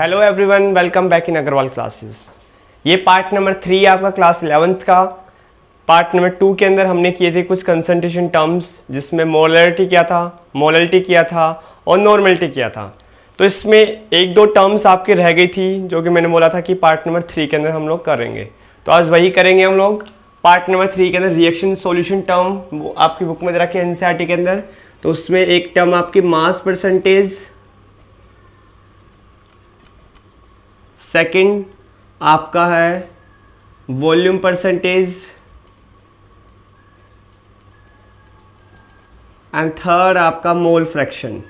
Hello everyone, welcome back in Agarwal classes. ये part number 3 आपका class 11th का। Part number 2 के अंदर हमने किए थे कुछ कंसंट्रेशन टर्म्स, जिसमें मोलरिटी किया था और नॉर्मलिटी किया था। तो इसमें एक दो टर्म्स आपकी रह गई थी जो कि मैंने बोला था कि पार्ट नंबर 3 के अंदर हम लोग करेंगे। तो आज वही करेंगे हम लोग। पार्ट नंबर 3 के अंदर रिएक्शन सॉल्यूशन टर्म आपकी बुक में दे रखी है एनसीईआरटी के अंदर। तो उसमें एक टर्म आपकी मास परसेंटेज, सेकंड आपका है वॉल्यूम परसेंटेज एंड थर्ड आपका मोल फ्रैक्शन।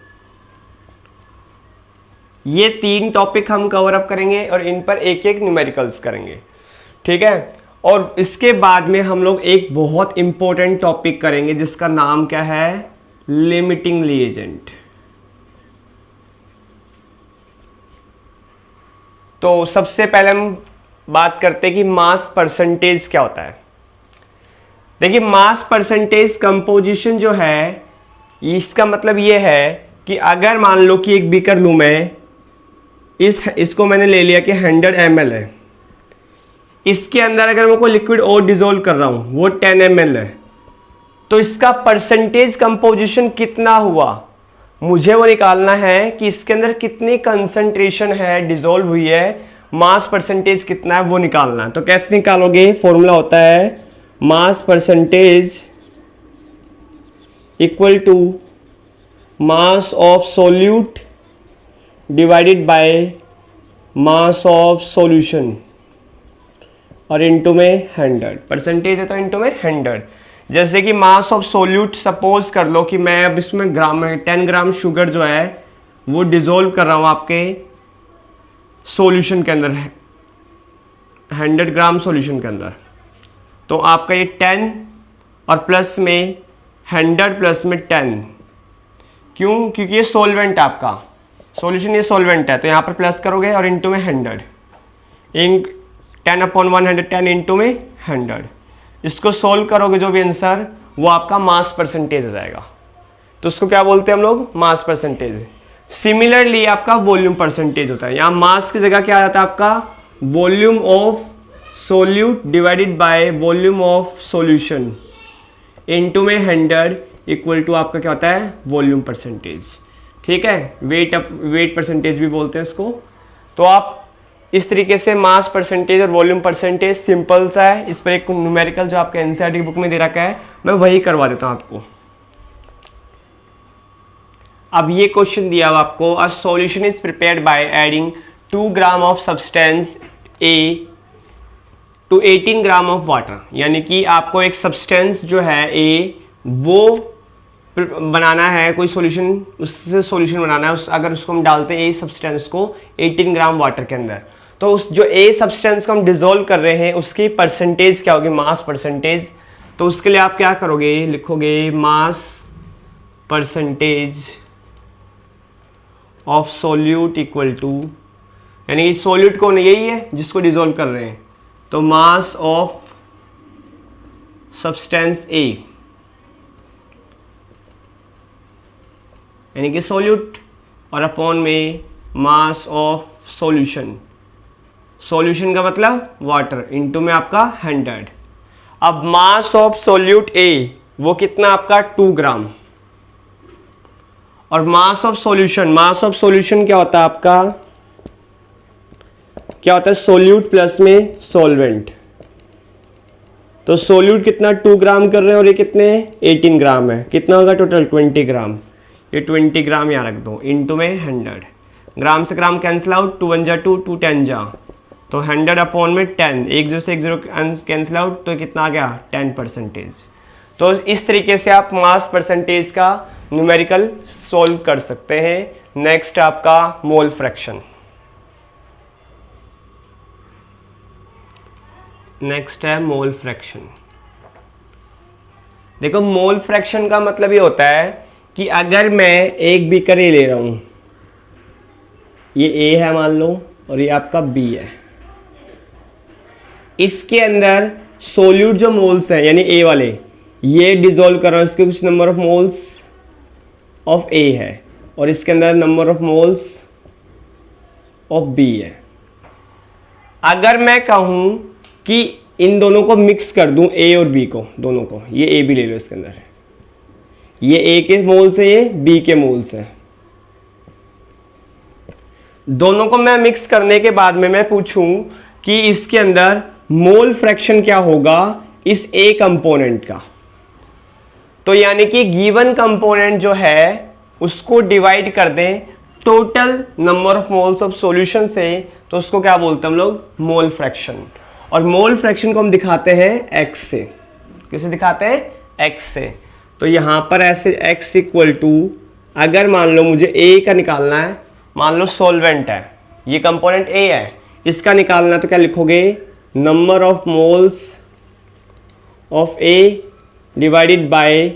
ये 3 टॉपिक हम कवर अप करेंगे और इन पर एक एक न्यूमेरिकल्स करेंगे, ठीक है। और इसके बाद में हम लोग एक बहुत इंपॉर्टेंट टॉपिक करेंगे जिसका नाम क्या है, लिमिटिंग रिएजेंट। तो सबसे पहले हम बात करते हैं कि मास परसेंटेज क्या होता है। देखिए, मास परसेंटेज कंपोजिशन जो है, इसका मतलब ये है कि अगर मान लो कि एक बीकर लूं मैं, इसको मैंने ले लिया कि 100 ml है। इसके अंदर अगर मैं कोई लिक्विड और डिसॉल्व कर रहा हूं, वो 10 ml है, तो इसका परसेंटेज कंपोजिशन कितना हुआ, मुझे वो निकालना है कि इसके अंदर कितनी कंसंट्रेशन है, डिसॉल्व हुई है, मास परसेंटेज कितना है वो निकालना है। तो कैसे निकालोगे, फॉर्मूला होता है mass percentage equal to mass of solute divided by mass of solution और इनटू में 100। परसेंटेज है तो इनटू में 100। जैसे कि मास ऑफ सोल्यूट, सपोज कर लो कि मैं अब इसमें ग्राम में 10 ग्राम शुगर जो है वो डिसॉल्व कर रहा हूँ आपके सॉल्यूशन के अंदर, 100 ग्राम सॉल्यूशन के अंदर। तो आपका ये 10 और प्लस में 100 प्लस में 10, क्यों? क्योंकि ये सॉल्वेंट है आपका सॉल्यूशन, ये सॉल्वेंट है, तो यहाँ पर प्लस करोगे और इनटू में 100, इन 10/100, 10 इनटू में 100। इसको सोल्व करोगे जो भी आंसर, वो आपका मास परसेंटेज हो जाएगा। तो उसको क्या बोलते हैं हम लोग, मास परसेंटेज। सिमिलरली आपका वॉल्यूम परसेंटेज होता है। यहाँ मास की जगह क्या आ जाता है आपका, volume of solute divided by volume of solution into में 100 इक्वल टू आपका क्या होता है, वॉल्यूम परसेंटेज, ठीक है। वेट परसेंटेज भी बोलते हैं इसको। तो आप इस तरीके से मास परसेंटेज और वॉल्यूम परसेंटेज सिंपल सा है। इस पर एक न्यूमेरिकल जो आपके एनसीईआरटी बुक में दे रखा है, मैं वही करवा देता हूं आपको। अब ये क्वेश्चन दिया हुआ आपको, a solution is prepared by adding 2 gram of substance A to 18 gram of water. यानी कि आपको एक सब्सटेंस जो है ए, वो बनाना है, कोई सॉल्यूशन, उससे सॉल्यूशन बनाना है। अगर उसको हम डालते हैं ए सब्सटेंस को 18 ग्राम वाटर के अंदर, तो उस जो ए सब्सटेंस को हम डिसॉल्व कर रहे हैं उसकी परसेंटेज क्या होगी, मास परसेंटेज। तो उसके लिए आप क्या करोगे, लिखोगे mass percentage of solute equal to, यानी कि सोल्यूट कौन है, यही है जिसको डिसॉल्व कर रहे हैं, तो मास ऑफ सब्सटेंस ए, यानी कि सोल्यूट, और अपॉन में मास ऑफ सॉल्यूशन। सॉल्यूशन का मतलब वाटर, इनटू में आपका 100। अब मास ऑफ सोल्यूट ए वो कितना आपका 2 ग्राम, और मास ऑफ सॉल्यूशन क्या होता है आपका, क्या होता है, सोल्यूट प्लस में सॉल्वेंट। तो सोल्यूट कितना 2 ग्राम कर रहे हैं और ये कितने 18 ग्राम है, कितना होगा टोटल 20 ग्राम। ये 20 ग्राम यहाँ रख दो, इनटू में 100। ग्राम से ग्राम कैंसिल आउट, 2 1 जा 2, 2 10 जा, तो 100 अपॉन में 10, 1 0 से 1 0 कैंसिल आउट, तो कितना आ गया 10 परसेंटेज। तो इस तरीके से आप मास परसेंटेज का न्यूमेरिकल सोल्व कर सकते हैं। नेक्स्ट आपका मोल फ्रैक्शन। नेक्स्ट है मोल फ्रैक्शन। देखो, मोल फ्रैक्शन का मतलब ये होता है कि अगर मैं एक बीकर ए ले रहा हूं, ये ए है मान लो और ये आपका बी है, इसके अंदर सोल्यूट जो मोल्स हैं यानी ए वाले, ये डिसॉल्व कर रहा हूं, इसके कुछ number of moles of A है, और इसके अंदर number of moles of B है। अगर मैं कहूं कि इन दोनों को मिक्स कर दूं, ए और बी को, दोनों को, ये ए भी ले लो इसके अंदर, ये ए के मोल्स है, ये बी के मोल्स है, दोनों को मैं मिक्स करने के बाद में मैं पूछूं कि इसके अंदर मोल फ्रैक्शन क्या होगा इस ए कंपोनेंट का, तो यानी कि गिवन कंपोनेंट जो है उसको डिवाइड कर दें total number of moles of solution से, तो उसको क्या बोलते हैं हम लोग, मोल फ्रैक्शन। और मोल फ्रैक्शन को हम दिखाते हैं x से। किसे दिखाते हैं? x से। तो यहां पर ऐसे x इक्वल टू, अगर मान लो मुझे a का निकालना है, मान लो सॉल्वेंट है, ये कंपोनेंट a है, इसका निकालना है, तो क्या लिखोगे, number of moles of a divided by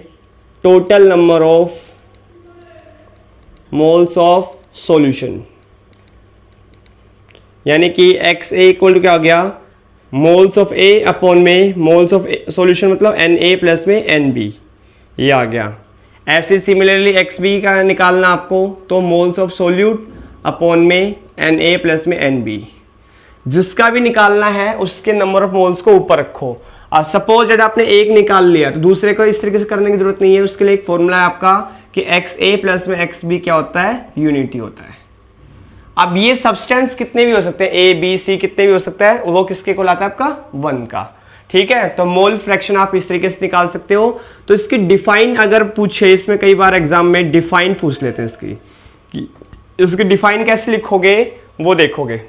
total number of moles of solution, यानी कि एक्स ए इक्वल टू क्या हो गया, मोल्स ऑफ ए अपॉन में मोल्स ऑफ सॉल्यूशन, मतलब एन ए प्लस में एन बी, ये आ गया। ऐसे सिमिलरली एक्स बी का निकालना आपको, तो मोल्स ऑफ सोल्यूट अपॉन में एन ए प्लस में एन बी, जिसका भी निकालना है उसके नंबर ऑफ मोल्स को ऊपर रखो। और सपोज अगर आपने एक निकाल लिया तो दूसरे को इस तरीके से करने की जरूरत नहीं है, उसके लिए एक फॉर्मूला है आपका कि एक्स ए प्लस में एक्स बी क्या होता है, यूनिटी होता है। अब ये सब्सटेंस कितने भी हो सकते हैं, ए बी सी कितने भी हो सकता है, वो किसके को लाता है, आपका 1 का। ठीक है, तो मोल फ्रैक्शन आप इस तरीके से निकाल सकते हो। तो इसकी डिफाइन अगर पूछे, इसमें कई बार एग्जाम में डिफाइन पूछ लेते हैं इसकी, कि इसकी डिफाइन कैसे लिखोगे वो देखोगे।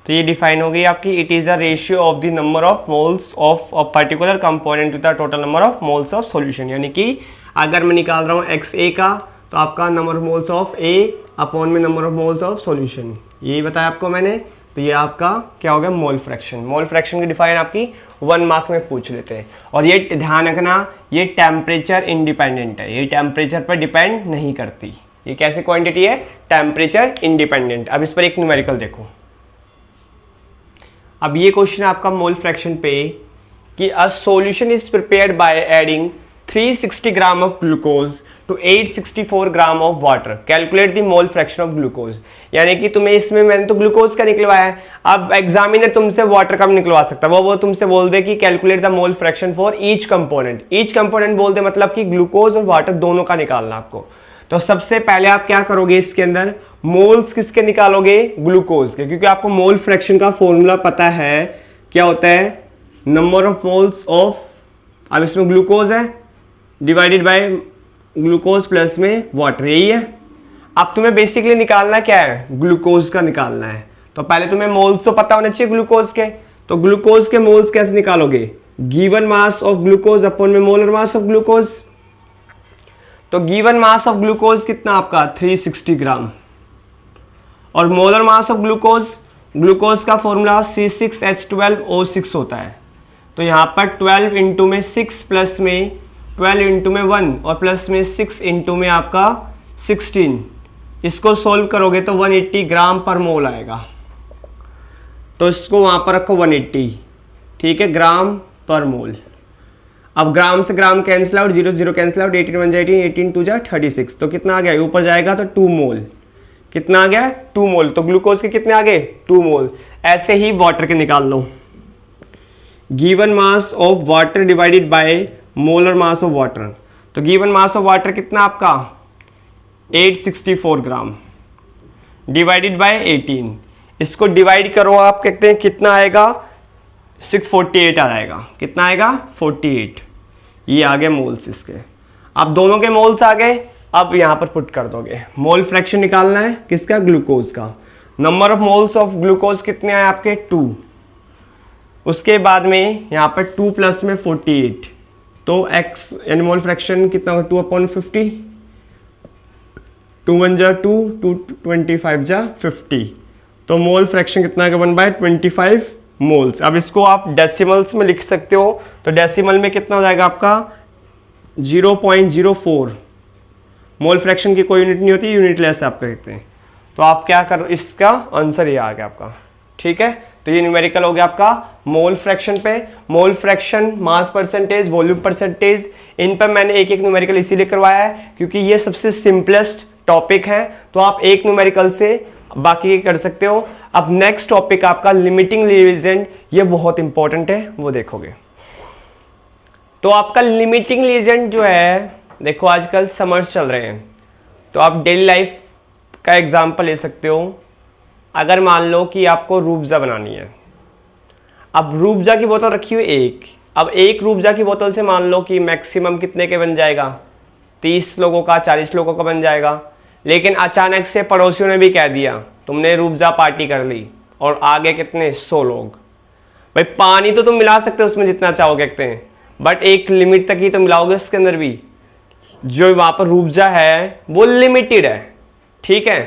तो ये डिफाइन हो गई आपकी, it is a ratio of the number of moles of a particular component to the total number of moles of solution. यानी कि अगर मैं निकाल रहा हूँ एक्स ए का, तो आपका number of moles of A upon में number of moles of solution, यही बताया आपको मैंने। तो ये आपका क्या हो गया, मोल फ्रैक्शन। मोल फ्रैक्शन की डिफाइन आपकी 1 मार्क में पूछ लेते हैं। और ये ध्यान रखना, ये टेम्परेचर इंडिपेंडेंट है, ये टेम्परेचर पर डिपेंड नहीं करती। ये कैसे क्वांटिटी है, टेम्परेचर इंडिपेंडेंट। अब इस पर एक न्यूमेरिकल देखो। अब ये क्वेश्चन आपका मोल फ्रैक्शन पे, कि a solution is prepared by adding 360 gram of glucose to 864 gram of water, calculate the mole fraction of glucose. यानी कि तुम्हें इसमें, मैंने तो ग्लूकोज का निकलवाया है, अब एग्जामिनर तुमसे वाटर का निकलवा सकता है। वो तुमसे बोल दे कि calculate the mole fraction for each component. Each component बोल दे मतलब कि ग्लूकोज और वाटर दोनों का निकालना आपको। तो सबसे पहले आप क्या करोगे, इसके अंदर मोल्स किसके निकालोगे, ग्लूकोज के, क्योंकि आपको मोल फ्रैक्शन का फॉर्मूला पता है, क्या होता है, नंबर ऑफ मोल्स ऑफ, अब इसमें ग्लूकोज है डिवाइडेड बाय ग्लूकोज प्लस में वाटर, यही है। अब तुम्हें बेसिकली निकालना क्या है, ग्लूकोज का निकालना है। तो पहले तुम्हें मोल्स तो पता होने चाहिए ग्लूकोज के, तो ग्लूकोज के मोल्स कैसे निकालोगे, given mass of glucose upon में मोलर मास ऑफ ग्लूकोज। तो गिवन मास ऑफ ग्लूकोज कितना आपका 360 ग्राम, और molar mass of glucose, glucose का फॉर्मूला C6H12O6 होता है। तो यहाँ पर 12 इंटू में 6 प्लस में 12 इंटू में 1 और प्लस में 6 इंटू में आपका 16, इसको सोल्व करोगे तो 180 ग्राम पर मोल आएगा। तो इसको वहाँ पर रखो 180, ठीक है, ग्राम पर मोल। अब ग्राम से gram cancel out, 0 0 cancel out, 18 1 18, 18 2 जा 36, तो कितना आ गया, ऊपर जाएगा तो 2 मोल। कितना आ गया, 2 मोल। तो ग्लूकोज के कितने आ गए, 2 मोल। ऐसे ही वाटर के निकाल लो, given mass of water divided by molar mass of water. तो गिवन मास ऑफ वाटर कितना आपका 864 ग्राम डिवाइडेड बाय 18, इसको डिवाइड करो आप, कहते हैं कितना आएगा, 648 आ जाएगा। कितना आएगा, 48। ये आ गए मोल्स इसके। अब दोनों के मोल्स आ गए, अब यहां पर पुट कर दोगे। मोल फ्रैक्शन निकालना है किसका, ग्लूकोज का। Number of moles of glucose कितने आए आपके 2। उसके बाद में यहां पर 2 प्लस में 48, तो x यानी मोल फ्रैक्शन कितना होगा 2/50, 2 1 जा 2, 2 25 जा 50, तो मोल फ्रैक्शन कितना है 1/25 मोल्स। अब इसको आप डेसिमल्स में लिख सकते हो, तो डेसिमल में कितना हो जाएगा आपका 0.04। मोल फ्रैक्शन की कोई यूनिट नहीं होती, यूनिटलेस आप कहते हैं। तो आप क्या कर, इसका आंसर ये आ गया आपका, ठीक है। तो ये न्यूमेरिकल हो गया आपका मोल फ्रैक्शन पे। Mole fraction, mass percentage, volume percentage, इन पर मैंने एक एक न्यूमेरिकल इसीलिए करवाया है क्योंकि ये सबसे सिंपलेस्ट टॉपिक है, तो आप एक न्यूमेरिकल से बाकी कर सकते हो। अब नेक्स्ट टॉपिक आपका लिमिटिंग लीजेंट, ये बहुत इंपॉर्टेंट है, वो देखोगे। तो आपका लिमिटिंग लीजेंट जो है, देखो आजकल समर्स चल रहे हैं, तो आप डेली लाइफ का एग्जांपल ले सकते हो। अगर मान लो कि आपको रूबजा बनानी है, अब रूबजा की बोतल रखी हुई एक, अब एक रूबजा की बोतल से मान लो कि मैक्सिमम कितने के बन जाएगा, 30 लोगों का, 40 लोगों का बन जाएगा। लेकिन अचानक से पड़ोसियों ने भी कह दिया तुमने रूबजा पार्टी कर ली, और आगे कितने 100 लोग। भाई पानी तो तुम मिला सकते हो उसमें जितना चाहोगे कहते हैं, बट एक लिमिट तक ही तो मिलाओगे उसके अंदर भी। जो वहाँ पर रूबजा है वो लिमिटेड है, ठीक है।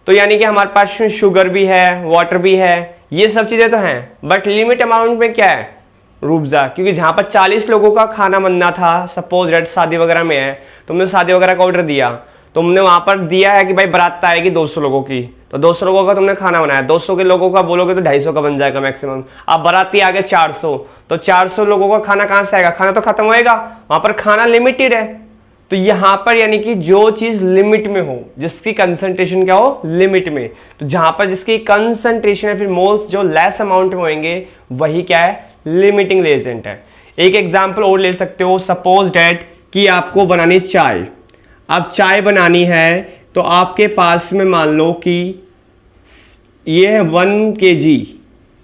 तो यानी कि हमारे पास शुगर भी है, वाटर भी है, ये सब चीज़ें तो हैं, बट लिमिट अमाउंट में क्या है, रूबजा। क्योंकि जहाँ पर 40 लोगों का खाना बनना था, सपोज रेट शादी वगैरह में है, तुमने शादी वगैरह का ऑर्डर दिया, तुमने वहाँ पर दिया है कि भाई बारात आएगी 200 लोगों की, तो 200 लोगों का तुमने खाना बनाया, 200 के लोगों का बोलोगे तो 250 का बन जाएगा मैक्सिमम। अब बाराती आ गए 400, तो 400 लोगों का खाना कहाँ से आएगा, खाना तो खत्म होएगा, वहाँ पर खाना लिमिटेड है। तो यहाँ पर यानी कि जो चीज़ लिमिट में हो, जिसकी कंसंट्रेशन क्या हो, लिमिट में, तो जहाँ पर जिसकी कंसंट्रेशन है, फिर मोल्स जो लेस अमाउंट में होंगे, वही क्या है, लिमिटिंग एजेंट है। एक एग्जांपल और ले सकते हो, सपोज डैट कि आपको बनानी चाय। अब चाय बनानी है तो आपके पास में मान लो कि ये 1 kg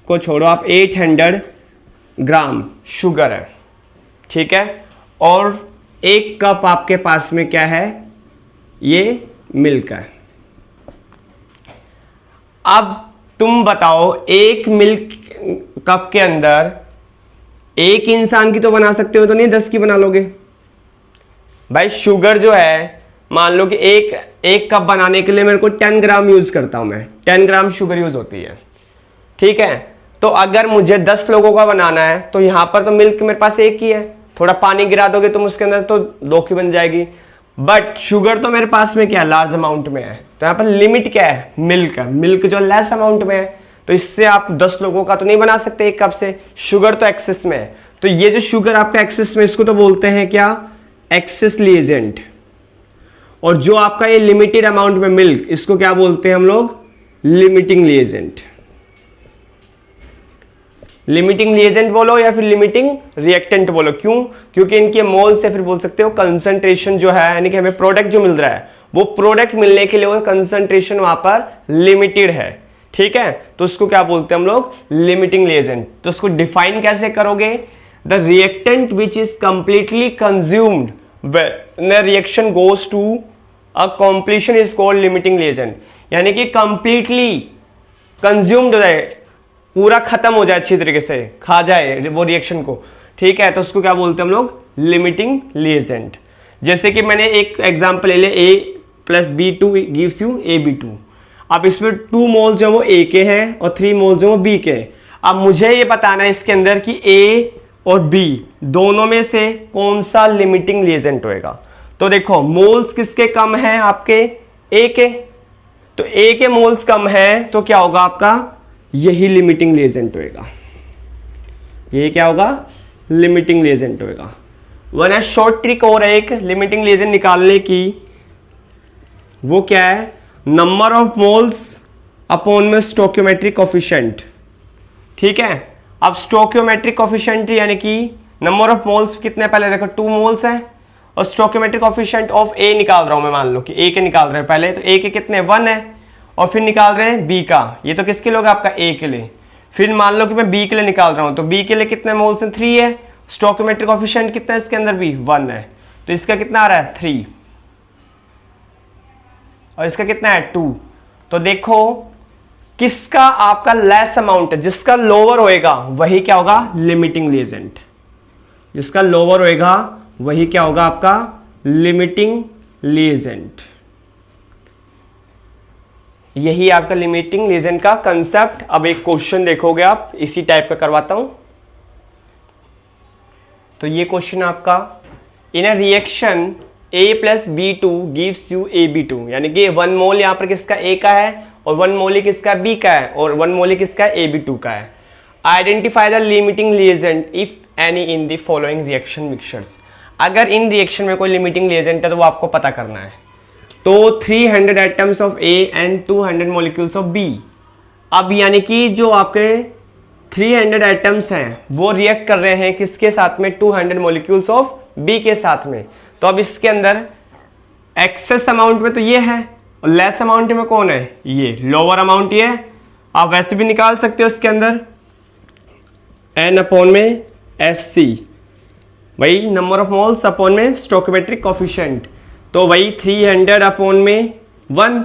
को छोड़ो, आप 800 ग्राम शुगर है, ठीक है, और 1 कप आपके पास में क्या है, ये मिल्क है। अब तुम बताओ, एक मिल्क कप के अंदर एक इंसान की तो बना सकते हो, तो नहीं 10 की बना लोगे। भाई शुगर जो है, मान लो कि एक कप बनाने के लिए मेरे को 10 ग्राम यूज करता हूं मैं, 10 ग्राम शुगर यूज होती है, ठीक है। तो अगर मुझे 10 लोगों का बनाना है, तो यहां पर तो मिल्क मेरे पास एक ही है, थोड़ा पानी गिरा दोगे तुम उसके अंदर तो 2 की बन जाएगी, बट शुगर तो मेरे पास में क्या है, लार्ज अमाउंट में है। तो यहाँ पर लिमिट क्या है, मिल्क है, मिल्क जो लेस अमाउंट में है, तो इससे आप 10 लोगों का तो नहीं बना सकते एक कप से, शुगर तो एक्सेस में है। तो ये जो शुगर आपका एक्सेस में, इसको तो बोलते हैं क्या, एक्सेस रिएजेंट। और जो आपका ये लिमिटेड अमाउंट में मिल्क, इसको क्या बोलते हैं हम लोग, लिमिटिंग रिएजेंट। लिमिटिंग रिएजेंट बोलो या फिर लिमिटिंग रिएक्टेंट बोलो, क्यों, क्योंकि इनके मोल से फिर बोल सकते हो कंसंट्रेशन जो है, यानी कि हमें प्रोडक्ट जो मिल रहा है, वो प्रोडक्ट मिलने के लिए वो कंसंट्रेशन वहां पर लिमिटेड है, ठीक है। तो उसको क्या बोलते हैं हम लोग, लिमिटिंग रिएजेंट। तो उसको डिफाइन कैसे करोगे, the reactant which is completely consumed when the reaction goes to a completion is called limiting reagent. यानी कि कंप्लीटली कंज्यूम्ड हो जाए, पूरा खत्म हो जाए, अच्छी तरीके से खा जाए वो रिएक्शन को, ठीक है, तो उसको क्या बोलते हैं हम लोग, लिमिटिंग रिएजेंट। जैसे कि मैंने एक एग्जांपल ले लिया, A + B2 gives you AB2। अब इसमें 2 मोल्स जो वो A के हैं और 3 मोल्स जो वो B के हैं। अब मुझे ये बताना है इसके अंदर कि A और B दोनों में से कौन सा लिमिटिंग रिएजेंट होएगा। तो देखो मोल्स किसके कम हैं, आपके A के, तो A के मोल्स कम हैं, तो क्या होगा आपका, यही लिमिटिंग रिएजेंट होएगा। ये क्या होगा, लिमिटिंग रिएजेंट होएगा। वन शॉर्ट ट्रिक और एक लिमिटिंग रिएजेंट निकालने की, वो क्या है, नंबर ऑफ मोल्स अपॉन में स्टोइकियोमेट्रिक कोफिशिएंट, ठीक है। अब स्टोइकियोमेट्रिक कोफिशिएंट यानी कि नंबर ऑफ मोल्स कितने, पहले देखो 2 मोल्स हैं, और स्टोइकियोमेट्रिक कोफिशिएंट ऑफ A निकाल रहा हूं मैं, मान लो कि A के निकाल रहे हैं पहले, तो A के कितने 1 है, और फिर निकाल रहे हैं B का, ये तो किसके लिए होगा, आपका A के लिए। फिर मान लो कि मैं B के लिए निकाल रहा हूं, तो B के लिए कितने मोल्स हैं, 3 है, स्टोइकियोमेट्रिक कोफिशिएंट कितना है इसके अंदर भी 1 है, तो इसका कितना आ रहा है 3, और इसका कितना है 2। तो देखो किसका आपका लेस अमाउंट है, जिसका लोअर होएगा वही क्या होगा, लिमिटिंग रिएजेंट। जिसका लोअर होएगा वही क्या होगा आपका, लिमिटिंग रिएजेंट। यही आपका लिमिटिंग रिएजेंट का कंसेप्ट। अब एक क्वेश्चन देखोगे आप, इसी टाइप का करवाता हूं। तो ये क्वेश्चन आपका, in a reaction A + B2 gives you AB2, यानी कि 1 मोल यहां पर किसका A का है, और 1 मोल किसका B का है, और 1 मोल किसका AB2 का है। Identify the limiting reagent if any in the following reaction mixtures. अगर इन रिएक्शन में कोई लिमिटिंग रिएजेंट है तो वो आपको पता करना है। तो 300 atoms of A and 200 molecules of B. अब यानी कि जो आपके 300 एटम्स हैं वो रिएक्ट कर रहे हैं किसके साथ में, 200 मॉलिक्यूल्स ऑफ बी के साथ में। तो अब इसके अंदर एक्सेस अमाउंट में तो ये है और लेस अमाउंट में कौन है, ये लोअर अमाउंट ये है। आप वैसे भी निकाल सकते हो इसके अंदर एन अपॉन में एस सी, वही नंबर ऑफ मोल्स अपॉन में स्टोइकोमेट्रिक कोफिशिएंट। तो वही 300 अपॉन में 1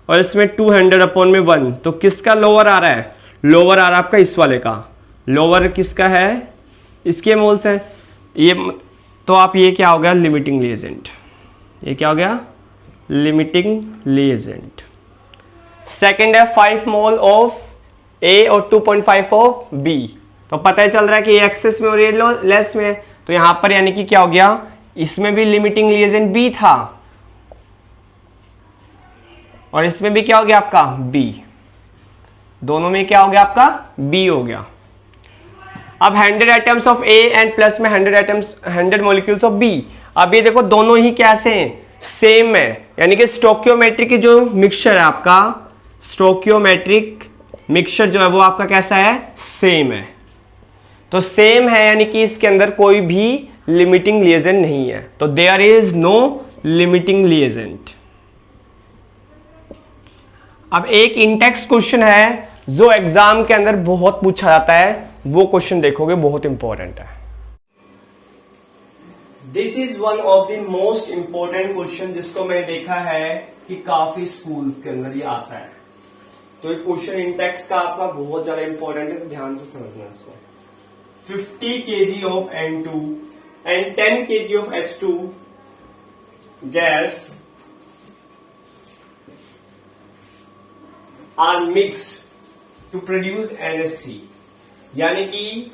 और इसमें 200 अपॉन में 1। तो किसका लोअर आ रहा है, लोअर आ रहा है आपका इस वाले का। लोअर किसका है, इसके मोल्स हैं ये। तो आप ये क्या हो गया, लिमिटिंग रिएजेंट। ये क्या हो गया, लिमिटिंग रिएजेंट। सेकेंड है 5 मोल ऑफ ए और 2.5 ऑफ बी। तो पता ही चल रहा है कि ये एक्सेस में और ये लेस में। तो यहां पर यानी कि क्या हो गया, इसमें भी लिमिटिंग रिएजेंट बी था और इसमें भी क्या हो गया आपका बी। दोनों में क्या हो गया आपका बी हो गया। अब 100 atoms of A and plus में 100 मॉलिक्यूल्स ऑफ बी। अब ये देखो दोनों ही कैसे हैं, सेम है। यानी कि स्टोइकियोमेट्रिक की जो मिक्सचर है आपका, स्टोइकियोमेट्रिक मिक्सचर जो है वो आपका कैसा है, सेम है। तो सेम है यानी कि इसके अंदर कोई भी लिमिटिंग रिएजेंट नहीं है। तो there is no limiting reagent. अब एक इंटेक्स क्वेश्चन है जो एग्जाम के अंदर बहुत पूछा जाता है, वो क्वेश्चन देखोगे, बहुत इंपॉर्टेंट है। This is one of the most important question जिसको मैंने देखा है कि काफी स्कूल्स के अंदर ये आता है। तो ये क्वेश्चन इंटेक्स का आपका बहुत ज्यादा इंपॉर्टेंट है, तो ध्यान से समझना इसको। 50 kg of N2 and 10 kg of H2 gas are mixed to produce NH3। यानी कि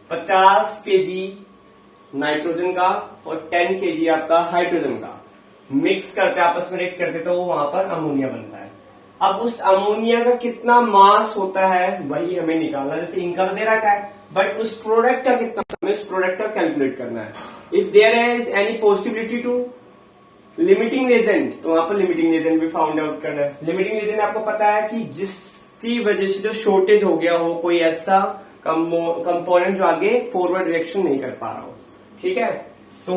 50 kg नाइट्रोजन का और 10 kg आपका हाइड्रोजन का मिक्स करते आपस में रिएक्ट करते तो वहां पर अमोनिया बनता है। अब उस अमोनिया का कितना मास होता है वही हमें निकालना। जैसे इनका दे रखा है, बट उस प्रोडक्ट का कितना, हमें उस प्रोडक्ट का कैलकुलेट करना है। If there is any possibility to limiting reagent, तो वहां पर लिमिटिंग रिएजेंट भी फाउंड आउट करना है। लिमिटिंग रिएजेंट आपको पता है कि जिसकी वजह से जो शॉर्टेज हो गया हो, कोई ऐसा कंपोनेंट जो आगे फॉरवर्ड रिएक्शन नहीं कर पा रहा हो, ठीक है। तो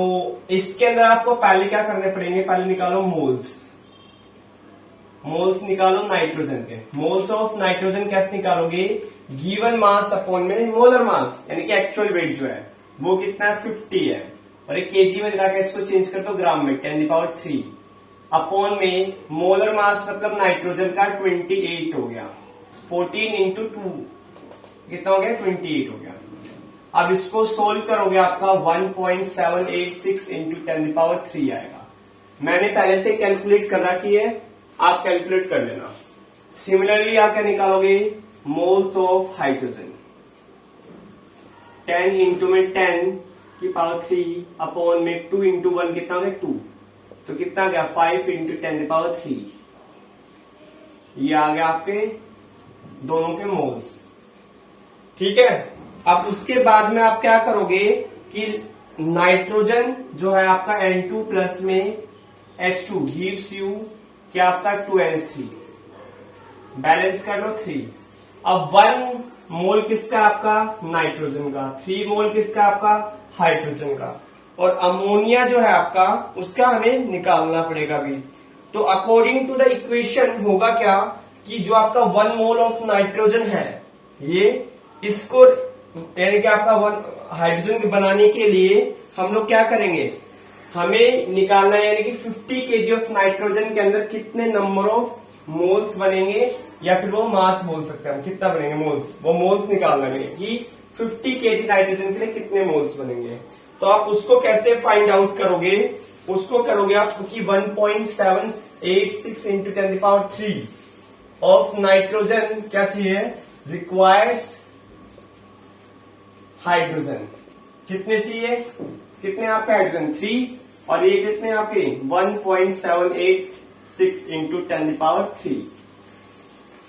इसके अंदर आपको पहले क्या करने पड़ेंगे, पहले निकालो मोल्स। मोल्स निकालो नाइट्रोजन के। मोल्स ऑफ नाइट्रोजन कैसे निकालोगे, गिवन मास अपॉन में मोलर मास, यानी कि एक्चुअल वेट जो है वो कितना है, 50 है। और एक केजी में दिला के इसको चेंज कर दो ग्राम में, 10³ अपॉन में मोलर मास मतलब नाइट्रोजन का 28 हो गया। 14 इंटू 2 कितना हो गया, 28 हो गया। अब इसको सोल्व करोगे आपका 1.786 इंटू 10³ आएगा। मैंने पहले से कैलकुलेट कर रखी है, आप कैलकुलेट कर लेना। सिमिलरली आप क्या निकालोगे, मोल्स ऑफ हाइड्रोजन 10 इंटू में 10³ अपॉन में 2 इंटू 1 कितना हो गया 2, तो कितना गया 5 इंटू 10³ ये आ गया आपके दोनों के मोल्स, ठीक है। अब उसके बाद में आप क्या करोगे कि नाइट्रोजन जो है आपका N2 प्लस में H2 गिव्स यू क्या आपका 2NH3, बैलेंस कर लो 3। अब 1 मोल किसका आपका नाइट्रोजन का, 3 मोल किसका आपका हाइड्रोजन का, और अमोनिया जो है आपका उसका हमें निकालना पड़ेगा भी। तो अकॉर्डिंग टू द इक्वेशन होगा क्या कि जो आपका 1 मोल ऑफ नाइट्रोजन है ये इसको यानी कि आपका 1 हाइड्रोजन बनाने के लिए हम लोग क्या करेंगे, हमें निकालना है यानी कि 50 kg ऑफ नाइट्रोजन के अंदर कितने नंबर ऑफ मोल्स बनेंगे, या फिर वो मास बोल सकते हैं हम, कितना बनेंगे मोल्स, वो मोल्स निकालना है कि 50 kg नाइट्रोजन के लिए कितने मोल्स बनेंगे। तो आप उसको कैसे फाइंड आउट करोगे, उसको करोगे आप कि 1.786 इंटू 10³ ऑफ नाइट्रोजन क्या चाहिए, रिक्वायर्स हाइड्रोजन कितने चाहिए, कितने आपके हाइड्रोजन 3, और ये कितने आपके 1.786 इंटू 10³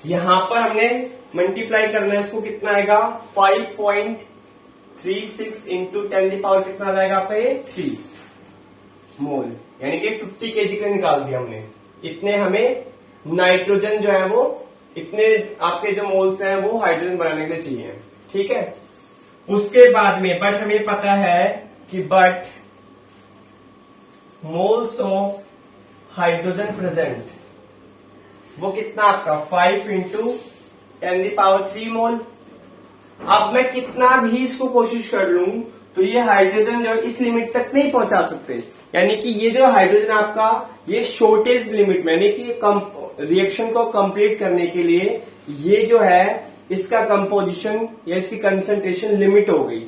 यहां पर हमने मल्टीप्लाई करना है इसको, कितना आएगा 5.36 इंटू 10³ कितना आ जाएगा आपका ये 3 मोल, यानी कि 50 kg का निकाल दिया हमने, इतने हमें नाइट्रोजन जो है वो, इतने आपके जो मोल्स हैं वो हाइड्रोजन बनाने के लिए चाहिए, ठीक है। उसके बाद में बट हमें पता है कि but moles of hydrogen present वो कितना आपका 5 × 10⁻³ मोल। अब मैं कितना भी इसको कोशिश कर लूं तो ये हाइड्रोजन जो इस लिमिट तक नहीं पहुंचा सकते, यानी कि ये जो हाइड्रोजन आपका ये शॉर्टेज लिमिट में, यानी कि रिएक्शन को कंप्लीट करने के लिए ये जो है इसका कंपोजिशन या इसकी कंसंट्रेशन लिमिट हो गई।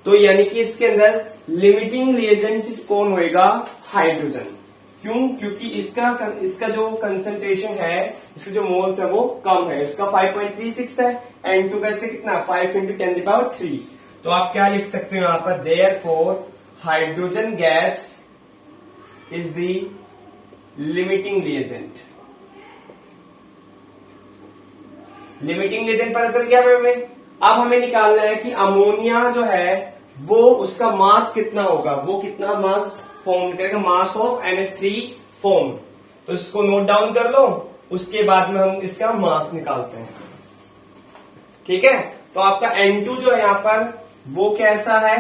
तो यानी कि इसके अंदर लिमिटिंग रिएजेंट कौन होएगा? हाइड्रोजन। क्यों? क्योंकि इसका जो कंसंट्रेशन है, इसके जो मोल्स है वो कम है, इसका 5.36 है, N2 का इसका कितना 5 × 10⁻³ तो आप क्या लिख सकते हो यहां पर, therefore hydrogen gas is the limiting reagent. Limiting reagent पता चल गया हमें। अब हमें निकालना है कि अमोनिया जो है वो उसका मास कितना होगा, वो कितना मास फॉर्म करेगा, मास ऑफ NH3 फॉर्म। तो इसको नोट डाउन कर लो, उसके बाद में हम इसका मास निकालते हैं, ठीक है। तो आपका N2 जो है यहां पर वो कैसा है?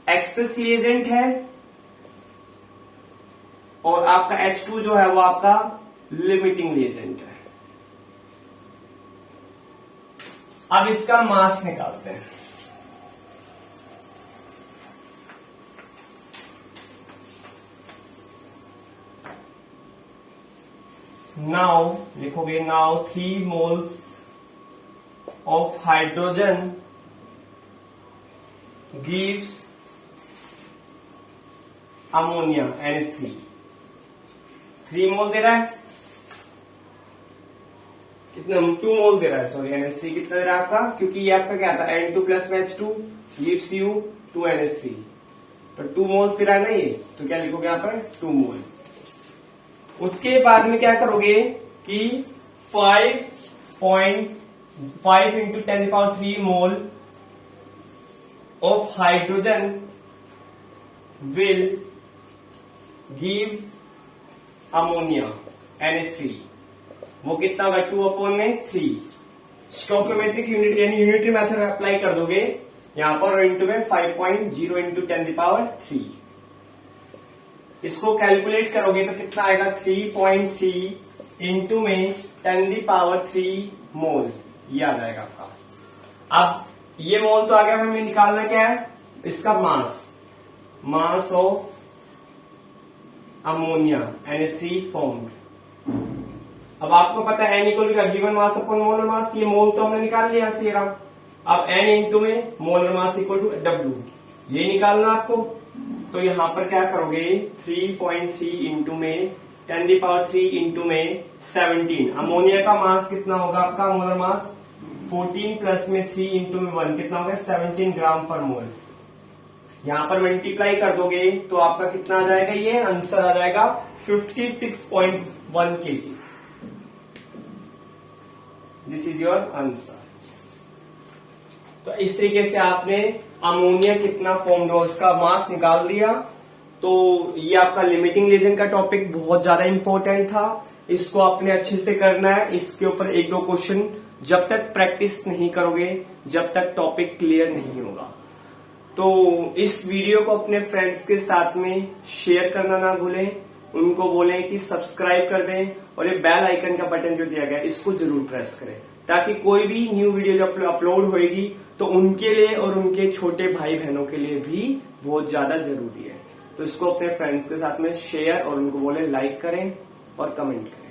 एक्सेस रिएजेंट है, और आपका H2 जो है वो आपका लिमिटिंग रिएजेंट है। अब इसका मास निकालते हैं। नाउ लिखोगे, now 3 moles of hydrogen gives ammonia NH3। 3 मोल दे रहा है, कितना 2 मोल दे रहा है, सॉरी NH3 कितना दे रहा है आपका, क्योंकि ये आपका क्या था N2 + H2 gives you 2 NH3, तो 2 मोल्स दे रहा है ना ये, तो क्या लिखोगे यहाँ पर 2 मोल। उसके बाद में क्या करोगे कि 5 × 10⁻³ mole of hydrogen will give ammonia NH3, वो कितना होगा 2/3। स्टोइकियोमेट्रिक यूनिट यानी यूनिटरी मेथड अप्लाई कर दोगे यहां पर, इंटू में 5.0 × 10⁻³ इसको कैलकुलेट करोगे तो कितना आएगा 3.3 इंटू में 10⁻³ मोल, ये आ जाएगा आपका। अब ये मोल तो आ गया, हमें निकालना क्या है? इसका mass of ammonia NH3 formed. अब आपको पता है N = given mass upon molar mass, ये मोल तो हमने निकाल लिया सीरम। अब N इंटू में मोलर मास = W, ये निकालना आपको। तो यहां पर क्या करोगे 3.3 इंटू में 10⁻³ इंटू में 17। अमोनिया का मास कितना होगा आपका, मोलर मास 14 प्लस में 3 इंटू में 1 कितना होगा 17 ग्राम पर मोल। यहां पर मल्टीप्लाई कर दोगे तो आपका कितना आ जाएगा, ये आंसर आ जाएगा 56.1 kg। This is your answer. तो इस तरीके से आपने अमोनिया कितना फॉर्म हो उसका मास निकाल दिया। तो ये आपका लिमिटिंग रिएजेंट का टॉपिक बहुत ज्यादा इंपॉर्टेंट था, इसको आपने अच्छे से करना है। इसके ऊपर 1-2 क्वेश्चन जब तक प्रैक्टिस नहीं करोगे, जब तक टॉपिक क्लियर नहीं होगा। तो इस वीडियो को अपने फ्रेंड्स के साथ में शेयर करना ना भूलें, उनको बोलें कि सब्सक्राइब कर दें, और ये बेल आइकन का बटन जो दिया गया है इसको जरूर प्रेस करें, ताकि कोई भी न्यू वीडियो जब अपलोड होएगी तो उनके लिए और उनके छोटे भाई बहनों के लिए भी बहुत ज्यादा जरूरी है। तो इसको अपने फ्रेंड्स के साथ में शेयर और उनको बोले लाइक करें और कमेंट करें।